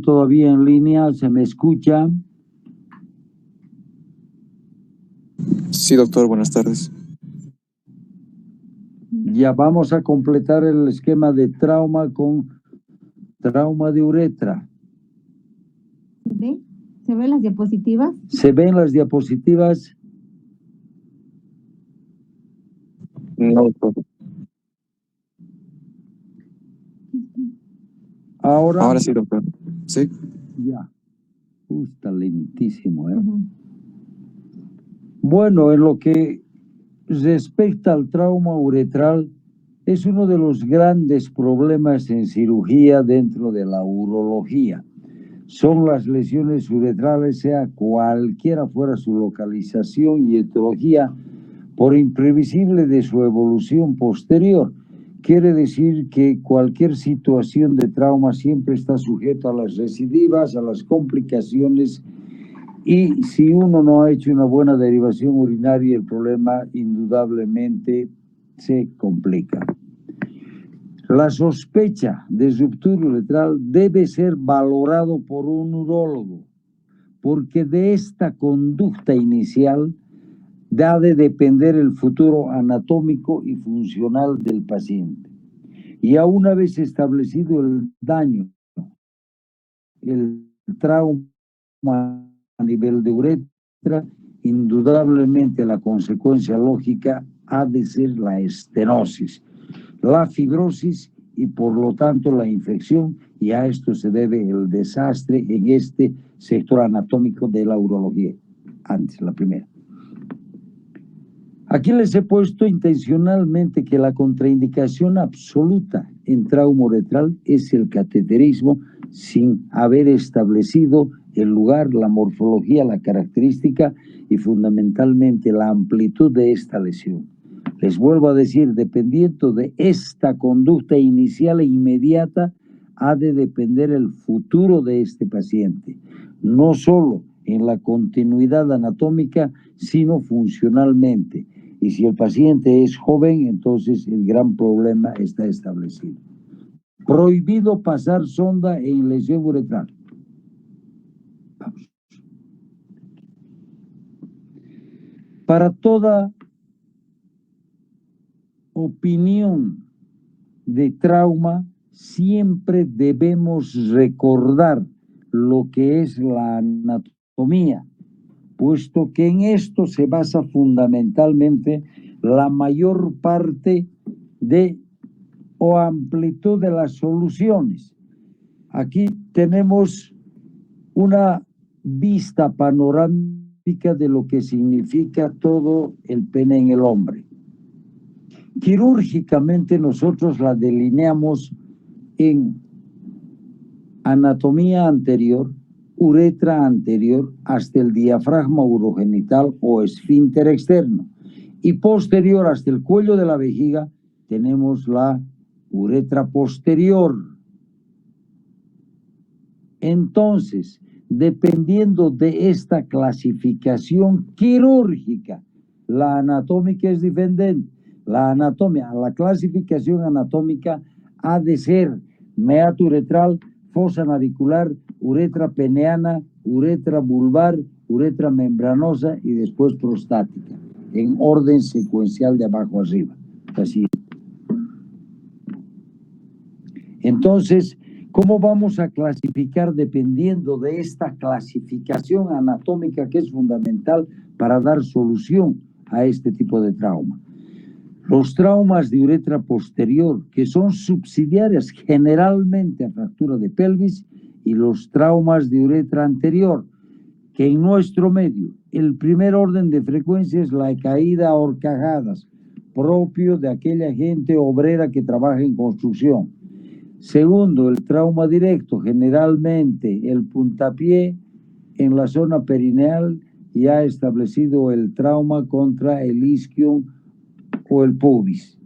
todavía en línea? ¿Se me escucha? Sí, doctor, buenas tardes. Ya vamos a completar el esquema de trauma con trauma de uretra. ¿Se ven las diapositivas? ¿Se ven las diapositivas? No, doctor. Ahora sí, doctor. Sí. Ya. Está lentísimo, ¿eh? Bueno, en lo que respecta al trauma uretral, es uno de los grandes problemas en cirugía dentro de la urología. Son las lesiones uretrales, sea cualquiera fuera su localización y etiología, por imprevisible de su evolución posterior. Quiere decir que cualquier situación de trauma siempre está sujeto a las recidivas, a las complicaciones, y si uno no ha hecho una buena derivación urinaria, el problema indudablemente se complica. La sospecha de ruptura uretral debe ser valorado por un urólogo, porque de esta conducta inicial ha de depender el futuro anatómico y funcional del paciente. Y a una vez establecido el daño, el trauma a nivel de uretra, indudablemente la consecuencia lógica ha de ser la estenosis, la fibrosis y por lo tanto la infección, y a esto se debe el desastre en este sector anatómico de la urología. Antes, la primera. Aquí les he puesto intencionalmente que la contraindicación absoluta en trauma uretral es el cateterismo sin haber establecido el lugar, la morfología, la característica y fundamentalmente la amplitud de esta lesión. Les vuelvo a decir, dependiendo de esta conducta inicial e inmediata, ha de depender el futuro de este paciente, no solo en la continuidad anatómica, sino funcionalmente. Y si el paciente es joven, entonces el gran problema está establecido. Prohibido pasar sonda en lesión uretral. Vamos. Para toda opinión de trauma, siempre debemos recordar lo que es la anatomía, puesto que en esto se basa fundamentalmente la mayor parte de o amplitud de las soluciones. Aquí tenemos una vista panorámica de lo que significa todo el pene en el hombre. Quirúrgicamente nosotros la delineamos en anatomía anterior, uretra anterior hasta el diafragma urogenital o esfínter externo, y posterior hasta el cuello de la vejiga tenemos la uretra posterior. Entonces, dependiendo de esta clasificación quirúrgica, la anatómica es diferente. La clasificación anatómica ha de ser meato uretral, fosa navicular, uretra peneana, uretra vulvar, uretra membranosa y después prostática, en orden secuencial de abajo arriba. Así. Entonces, ¿cómo vamos a clasificar dependiendo de esta clasificación anatómica que es fundamental para dar solución a este tipo de trauma? Los traumas de uretra posterior, que son subsidiarias generalmente a fractura de pelvis, y los traumas de uretra anterior, que en nuestro medio el primer orden de frecuencia es la caída a horcajadas, propio de aquella gente obrera que trabaja en construcción. Segundo, el trauma directo, generalmente el puntapié en la zona perineal, y ha establecido el trauma contra el isquion o el pubis.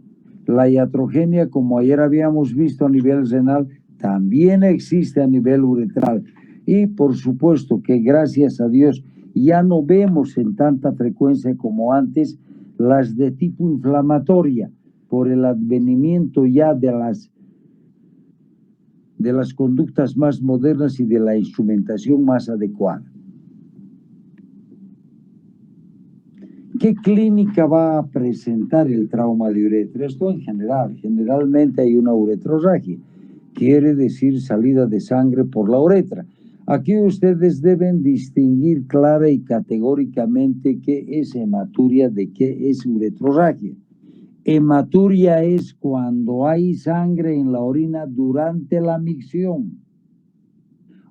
La iatrogenia, como ayer habíamos visto a nivel renal, también existe a nivel uretral. Y por supuesto que gracias a Dios ya no vemos en tanta frecuencia como antes las de tipo inflamatoria, por el advenimiento ya de las de las conductas más modernas y de la instrumentación más adecuada. ¿Qué clínica va a presentar el trauma de uretra? Esto en general. Generalmente hay una uretrorragia. Quiere decir salida de sangre por la uretra. Aquí ustedes deben distinguir clara y categóricamente qué es hematuria de qué es uretrorragia. Hematuria es cuando hay sangre en la orina durante la micción.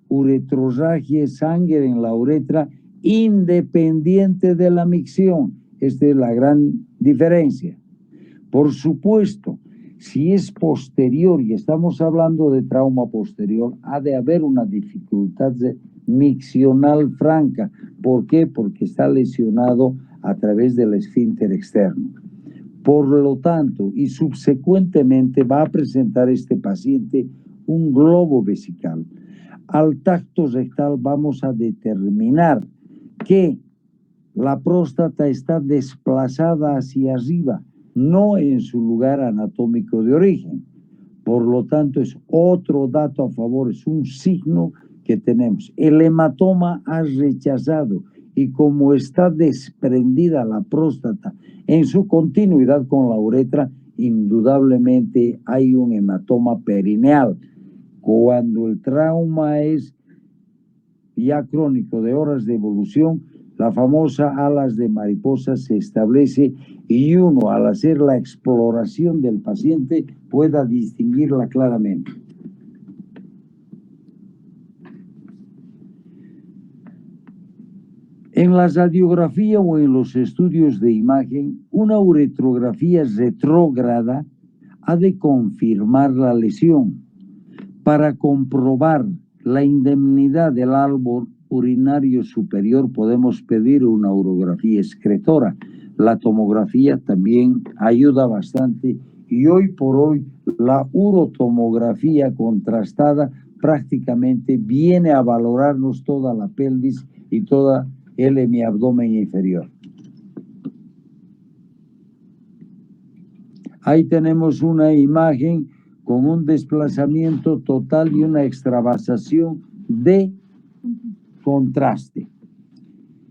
Uretrorragia es sangre en la uretra independiente de la micción. Esta es la gran diferencia. Por supuesto, si es posterior y estamos hablando de trauma posterior, ha de haber una dificultad miccional franca. ¿Por qué? Porque está lesionado a través del esfínter externo. Por lo tanto, y subsecuentemente va a presentar este paciente un globo vesical. Al tacto rectal vamos a determinar que la próstata está desplazada hacia arriba, no en su lugar anatómico de origen. Por lo tanto, es otro dato a favor, es un signo que tenemos. El hematoma ha rechazado y como está desprendida la próstata en su continuidad con la uretra, indudablemente hay un hematoma perineal. Cuando el trauma es ya crónico de horas de evolución, la famosa alas de mariposa se establece y uno, al hacer la exploración del paciente, pueda distinguirla claramente. En la radiografía o en los estudios de imagen, una uretrografía retrógrada ha de confirmar la lesión. Para comprobar la indemnidad del árbol urinario superior podemos pedir una urografía excretora. La tomografía también ayuda bastante y hoy por hoy la urotomografía contrastada prácticamente viene a valorarnos toda la pelvis y toda el hemiabdomen inferior. Ahí tenemos una imagen con un desplazamiento total y una extravasación de contraste.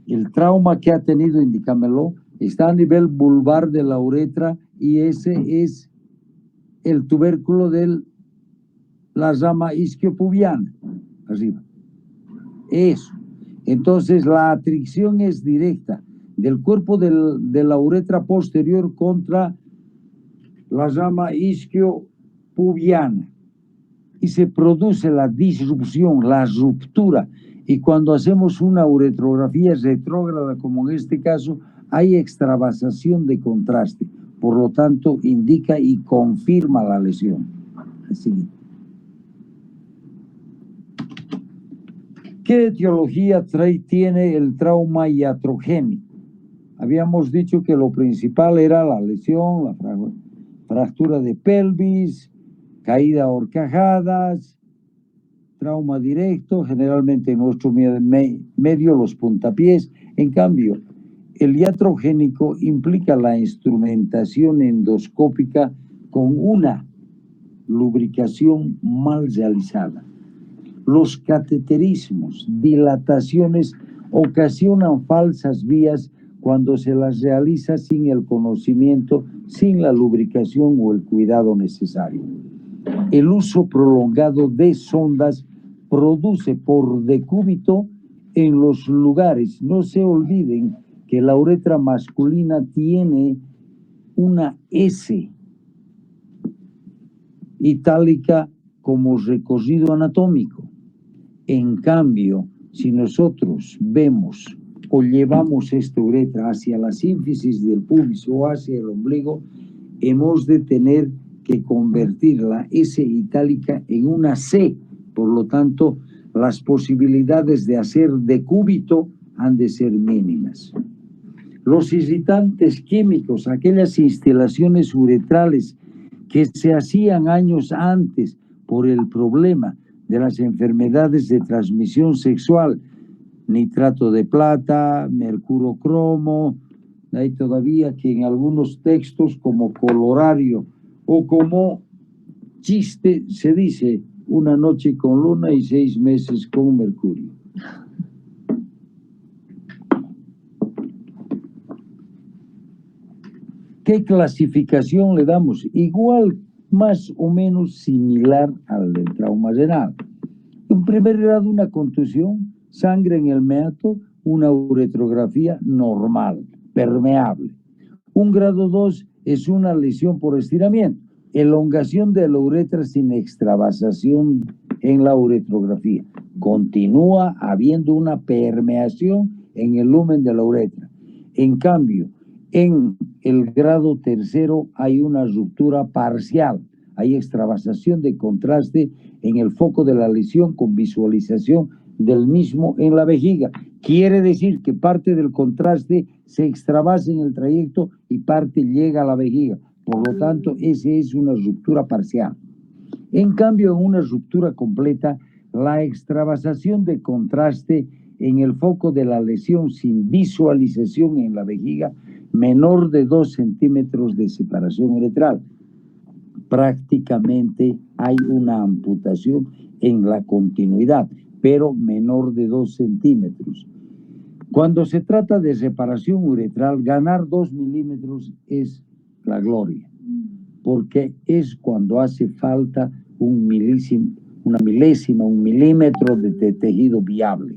El trauma que ha tenido, indícamelo, está a nivel vulvar de la uretra y ese es el tubérculo de la rama isquiopubiana, arriba. Eso. Entonces la atracción es directa del cuerpo de la uretra posterior contra la rama isquiopubiana y se produce la disrupción, la ruptura. Y cuando hacemos una uretrografía retrógrada, como en este caso, hay extravasación de contraste. Por lo tanto, indica y confirma la lesión. Así. ¿Qué etiología tiene el trauma iatrogénico? Habíamos dicho que lo principal era la lesión, la fractura de pelvis, caída a horcajadas, trauma directo, generalmente en nuestro medio los puntapiés. En cambio, el iatrogénico implica la instrumentación endoscópica con una lubricación mal realizada. Los cateterismos, dilataciones, ocasionan falsas vías cuando se las realiza sin el conocimiento, sin la lubricación o el cuidado necesario. El uso prolongado de sondas produce por decúbito en los lugares. No se olviden que la uretra masculina tiene una S itálica como recorrido anatómico. En cambio, si nosotros vemos o llevamos esta uretra hacia la sínfisis del pubis o hacia el ombligo, hemos de tener que convertir la S itálica en una C. Por lo tanto, las posibilidades de hacer decúbito han de ser mínimas. Los irritantes químicos, aquellas instalaciones uretrales que se hacían años antes por el problema de las enfermedades de transmisión sexual, nitrato de plata, mercurio cromo, hay todavía que en algunos textos como colorario o como chiste se dice una noche con Luna y 6 meses con Mercurio. ¿Qué clasificación le damos? Igual, más o menos similar al del trauma renal. En primer grado, una contusión, sangre en el meato, una uretrografía normal, permeable. Un grado 2 es una lesión por estiramiento, elongación de la uretra sin extravasación en la uretrografía. Continúa habiendo una permeación en el lumen de la uretra. En cambio, en el grado tercero hay una ruptura parcial, hay extravasación de contraste en el foco de la lesión con visualización del mismo en la vejiga. Quiere decir que parte del contraste se extravasa en el trayecto y parte llega a la vejiga. Por lo tanto, esa es una ruptura parcial. En cambio, en una ruptura completa, la extravasación de contraste en el foco de la lesión sin visualización en la vejiga menor de 2 centímetros de separación uretral. Prácticamente hay una amputación en la continuidad, pero menor de 2 centímetros. Cuando se trata de separación uretral, ganar 2 milímetros es la gloria, porque es cuando hace falta un milímetro de tejido viable.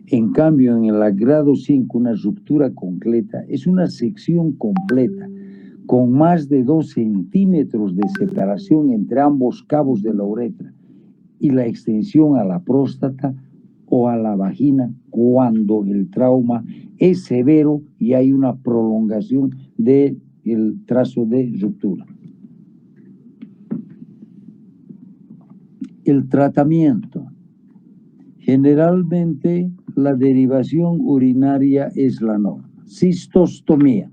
En cambio, en el grado 5, una ruptura completa es una sección completa con más de 2 centímetros de separación entre ambos cabos de la uretra y la extensión a la próstata o a la vagina cuando el trauma es severo y hay una prolongación del trazo de ruptura. El tratamiento. Generalmente la derivación urinaria es la norma. Cistostomía.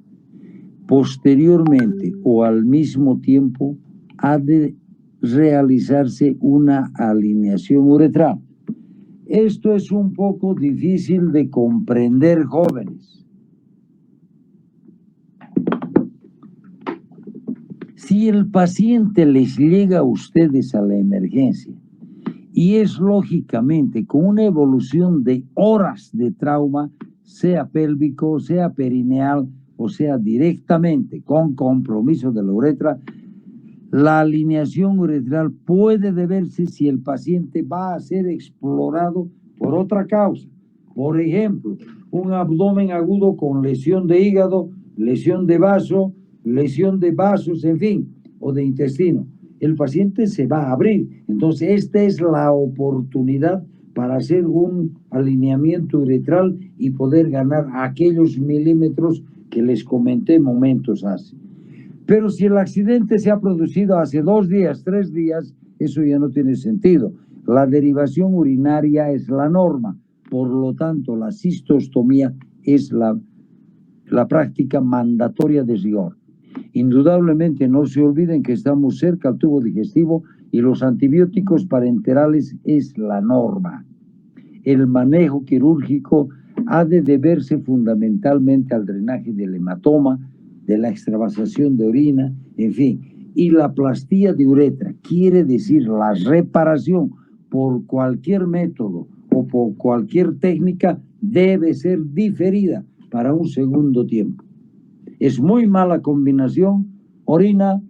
Posteriormente o al mismo tiempo ha de realizarse una alineación uretral. Esto es un poco difícil de comprender, jóvenes. Si el paciente les llega a ustedes a la emergencia y es lógicamente con una evolución de horas de trauma, sea pélvico, sea perineal, o sea directamente con compromiso de la uretra, la alineación uretral puede deberse si el paciente va a ser explorado por otra causa. Por ejemplo, un abdomen agudo con lesión de hígado, lesión de vaso, lesión de vasos, en fin, o de intestino. El paciente se va a abrir. Entonces, esta es la oportunidad para hacer un alineamiento uretral y poder ganar aquellos milímetros que les comenté momentos hace. Pero si el accidente se ha producido hace 2 días, 3 días, eso ya no tiene sentido. La derivación urinaria es la norma. Por lo tanto, la cistostomía es la práctica mandatoria de rigor. Indudablemente no se olviden que estamos cerca al tubo digestivo y los antibióticos parenterales es la norma. El manejo quirúrgico ha de deberse fundamentalmente al drenaje del hematoma, de la extravasación de orina, en fin. Y la plastía de uretra quiere decir la reparación por cualquier método o por cualquier técnica debe ser diferida para un segundo tiempo. Es muy mala combinación orina,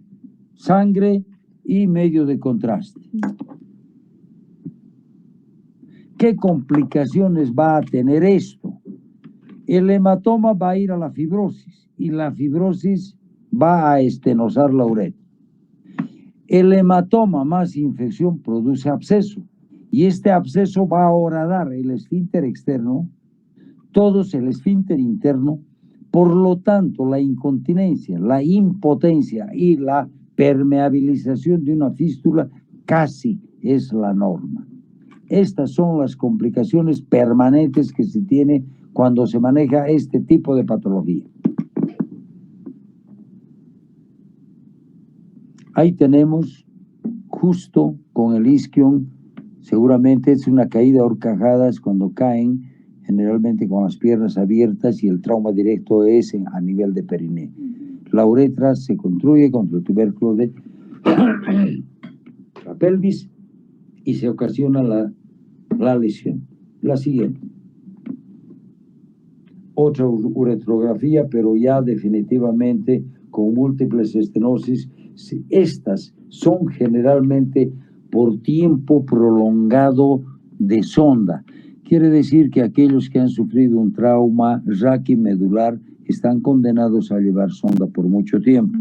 sangre y medio de contraste. ¿Qué complicaciones va a tener esto? El hematoma va a ir a la fibrosis y la fibrosis va a estenosar la uretra. El hematoma más infección produce absceso y este absceso va a horadar el esfínter externo, todos el esfínter interno. Por lo tanto, la incontinencia, la impotencia y la permeabilización de una fístula casi es la norma. Estas son las complicaciones permanentes que se tiene cuando se maneja este tipo de patología. Ahí tenemos justo con el isquion, seguramente es una caída a horcajadas cuando caen, generalmente con las piernas abiertas y el trauma directo es a nivel de periné. La uretra se construye contra el tubérculo de la pelvis y se ocasiona la lesión. La siguiente. Otra uretrografía, pero ya definitivamente con múltiples estenosis. Estas son generalmente por tiempo prolongado de sonda. Quiere decir que aquellos que han sufrido un trauma raquimedular están condenados a llevar sonda por mucho tiempo.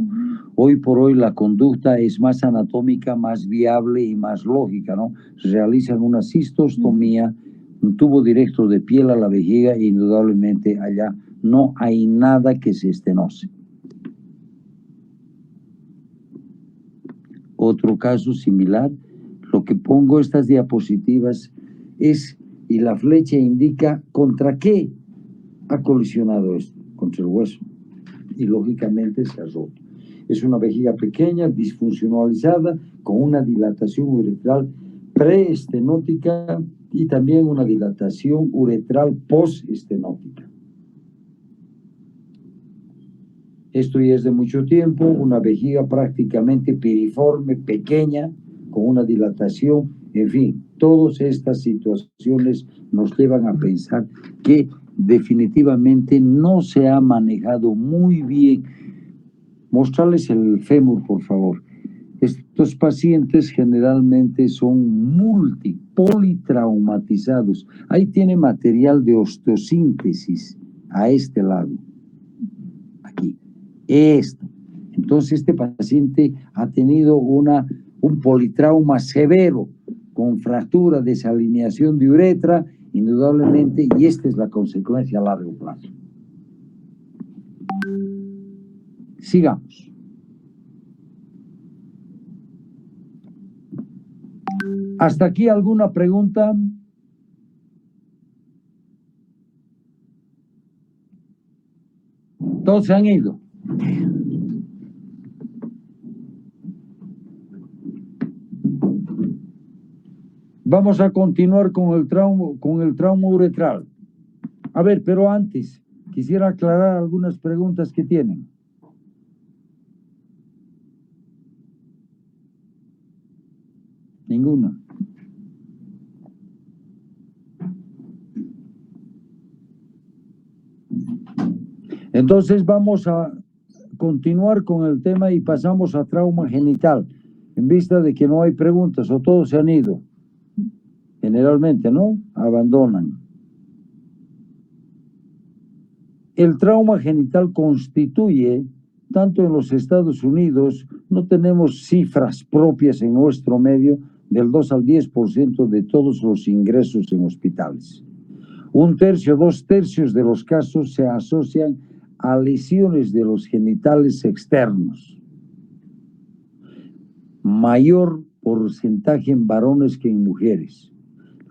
Hoy por hoy la conducta es más anatómica, más viable y más lógica, ¿no? Realizan una cistostomía, un tubo directo de piel a la vejiga e indudablemente allá no hay nada que se estenose. Otro caso similar, lo que pongo estas diapositivas es, y la flecha indica contra qué ha colisionado esto, contra el hueso, y lógicamente se ha roto. Es una vejiga pequeña, disfuncionalizada, con una dilatación uretral preestenótica y también una dilatación uretral postestenótica. Esto ya es de mucho tiempo, una vejiga prácticamente piriforme, pequeña, con una dilatación, en fin, todas estas situaciones nos llevan a pensar que definitivamente no se ha manejado muy bien. Mostrarles el fémur, por favor. Estos pacientes generalmente son politraumatizados. Ahí tiene material de osteosíntesis a este lado. Aquí. Esto. Entonces este paciente ha tenido un politrauma severo con fractura, desalineación de uretra, indudablemente, y esta es la consecuencia a largo plazo. Sigamos. ¿Hasta aquí alguna pregunta? Todos se han ido. Vamos a continuar con el trauma uretral. A ver, pero antes, quisiera aclarar algunas preguntas que tienen. Ninguna. Entonces vamos a continuar con el tema y pasamos a trauma genital, en vista de que no hay preguntas o todos se han ido. Generalmente, ¿no? Abandonan. El trauma genital constituye, tanto en los Estados Unidos, no tenemos cifras propias en nuestro medio, del 2 al 10% de todos los ingresos en hospitales. 1/3, 2/3 de los casos se asocian a lesiones de los genitales externos. Mayor porcentaje en varones que en mujeres.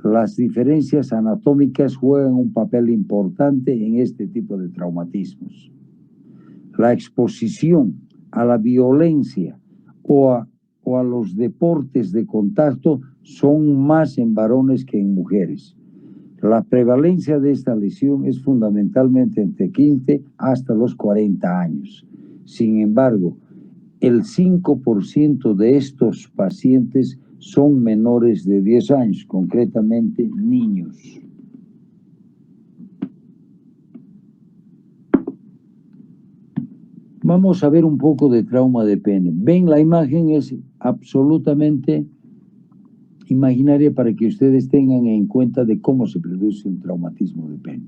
Las diferencias anatómicas juegan un papel importante en este tipo de traumatismos. La exposición a la violencia o a los deportes de contacto son más en varones que en mujeres. La prevalencia de esta lesión es fundamentalmente entre 15 hasta los 40 años. Sin embargo, el 5% de estos pacientes son menores de 10 años, concretamente niños. Vamos a ver un poco de trauma de pene. Ven, la imagen es absolutamente imaginaria para que ustedes tengan en cuenta de cómo se produce un traumatismo de pene.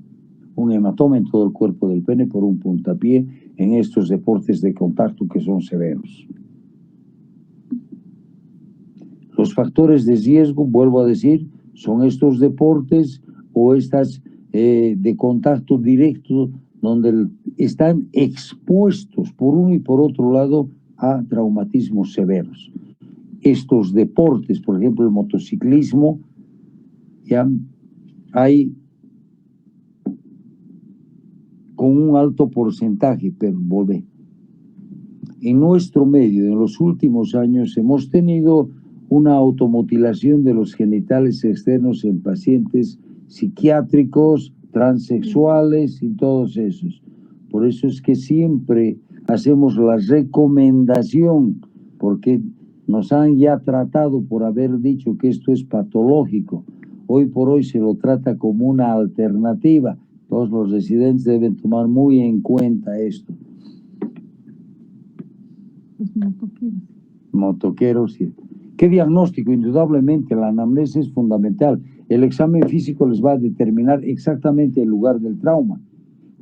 Un hematoma en todo el cuerpo del pene por un puntapié en estos deportes de contacto que son severos. Los factores de riesgo, vuelvo a decir, son estos deportes o estas de contacto directo donde están expuestos por uno y por otro lado a traumatismos severos. Estos deportes, por ejemplo el motociclismo, ya hay con un alto porcentaje, pero volvé. En nuestro medio, en los últimos años, hemos tenido una automutilación de los genitales externos en pacientes psiquiátricos, transexuales y todos esos. Por eso es que siempre hacemos la recomendación, porque Nos han ya tratado por haber dicho que esto es patológico. Hoy por hoy se lo trata como una alternativa. Todos los residentes deben tomar muy en cuenta esto. Los motoqueros. Motoqueros, sí. ¿Qué diagnóstico? Indudablemente la anamnesis es fundamental. El examen físico les va a determinar exactamente el lugar del trauma.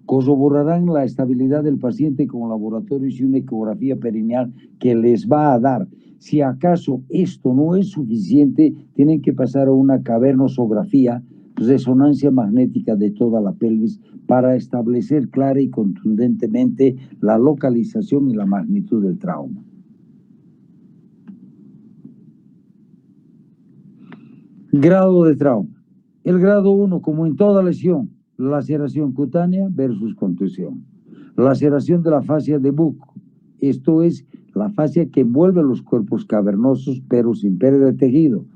Corroborarán la estabilidad del paciente con laboratorios y una ecografía perineal que les va a dar. Si acaso esto no es suficiente, tienen que pasar a una cavernosografía, resonancia magnética de toda la pelvis, para establecer clara y contundentemente la localización y la magnitud del trauma. Grado de trauma. El grado 1, como en toda lesión, laceración cutánea versus contusión. Laceración de la fascia de buco. Esto es la fascia que envuelve los cuerpos cavernosos, pero sin pérdida de tejido.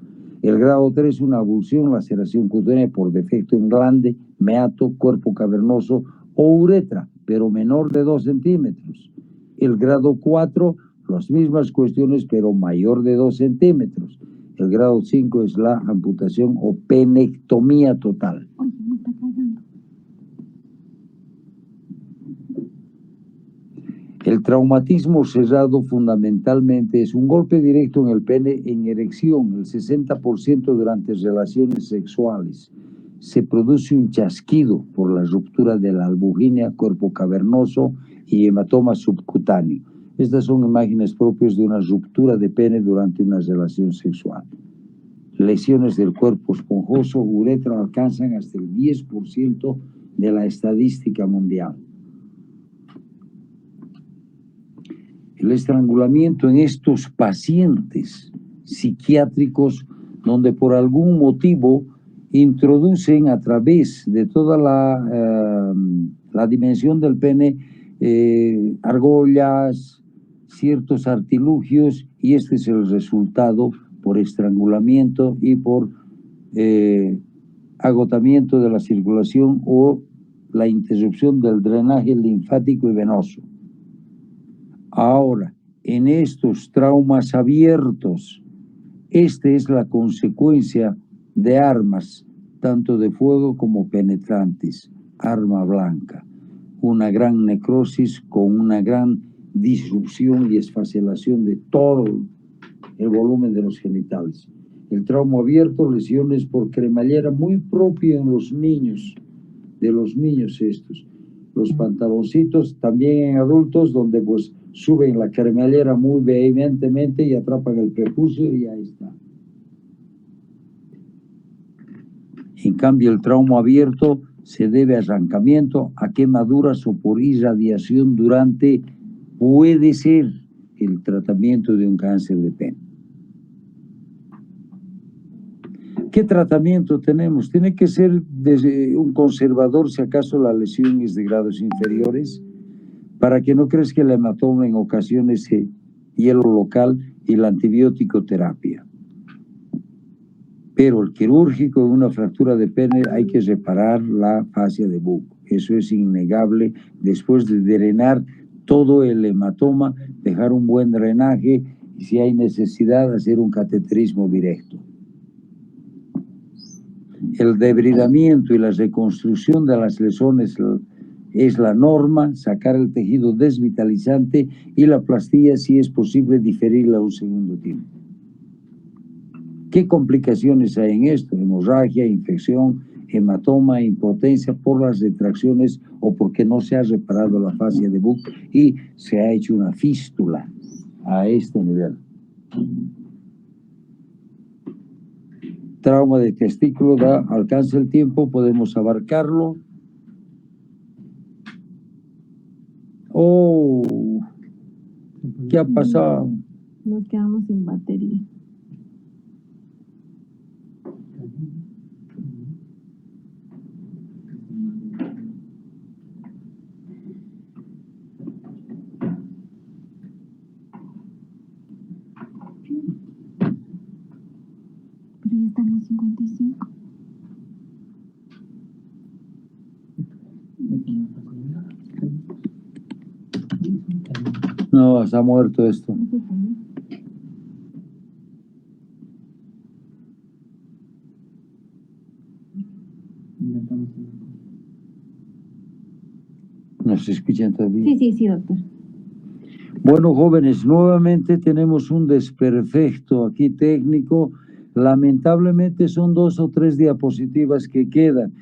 El grado 3, una avulsión, laceración cutánea por defecto en glande, meato, cuerpo cavernoso o uretra, pero menor de 2 centímetros. El grado 4, las mismas cuestiones, pero mayor de 2 centímetros. El grado 5 es la amputación o penectomía total. Oye, me está cagando. El traumatismo cerrado fundamentalmente es un golpe directo en el pene en erección, el 60% durante relaciones sexuales. Se produce un chasquido por la ruptura de la albuginia, cuerpo cavernoso y hematoma subcutáneo. Estas son imágenes propias de una ruptura de pene durante una relación sexual. Lesiones del cuerpo esponjoso, uretra alcanzan hasta el 10% de la estadística mundial. El estrangulamiento en estos pacientes psiquiátricos donde por algún motivo introducen a través de toda la dimensión del pene argollas, ciertos artilugios, y este es el resultado por estrangulamiento y por agotamiento de la circulación o la interrupción del drenaje linfático y venoso. Ahora, en estos traumas abiertos, esta es la consecuencia de armas, tanto de fuego como penetrantes, arma blanca, una gran necrosis con una gran disrupción y esfacelación de todo el volumen de los genitales. El trauma abierto, lesiones por cremallera muy propio en los niños, de los niños estos. Los pantaloncitos también en adultos, donde pues suben la cremallera muy vehementemente y atrapan el prepucio y ahí está. En cambio, el trauma abierto se debe a arrancamiento, a quemaduras o por irradiación durante, puede ser, el tratamiento de un cáncer de pene. ¿Qué tratamiento tenemos? Tiene que ser desde un conservador, si acaso la lesión es de grados inferiores, para que no crezca el hematoma en ocasiones hielo local y la antibiótico terapia. Pero el quirúrgico en una fractura de pene hay que reparar la fascia de buco. Eso es innegable. Después de drenar todo el hematoma, dejar un buen drenaje y si hay necesidad hacer un cateterismo directo. El debridamiento y la reconstrucción de las lesiones es la norma, sacar el tejido desvitalizante y la plastilla, si es posible, diferirla un segundo tiempo. ¿Qué complicaciones hay en esto? Hemorragia, infección, hematoma, impotencia por las retracciones o porque no se ha reparado la fascia de buco y se ha hecho una fístula a este nivel. Trauma de testículo, alcanza el tiempo, podemos abarcarlo. Oh, ¿qué ha pasado? Nos quedamos sin batería. Pero ya estamos 55. No, se ha muerto esto. Eso también. ¿Nos escuchan todavía? Sí, doctor. Bueno, jóvenes, nuevamente tenemos un desperfecto aquí técnico. Lamentablemente son 2 o 3 diapositivas que quedan.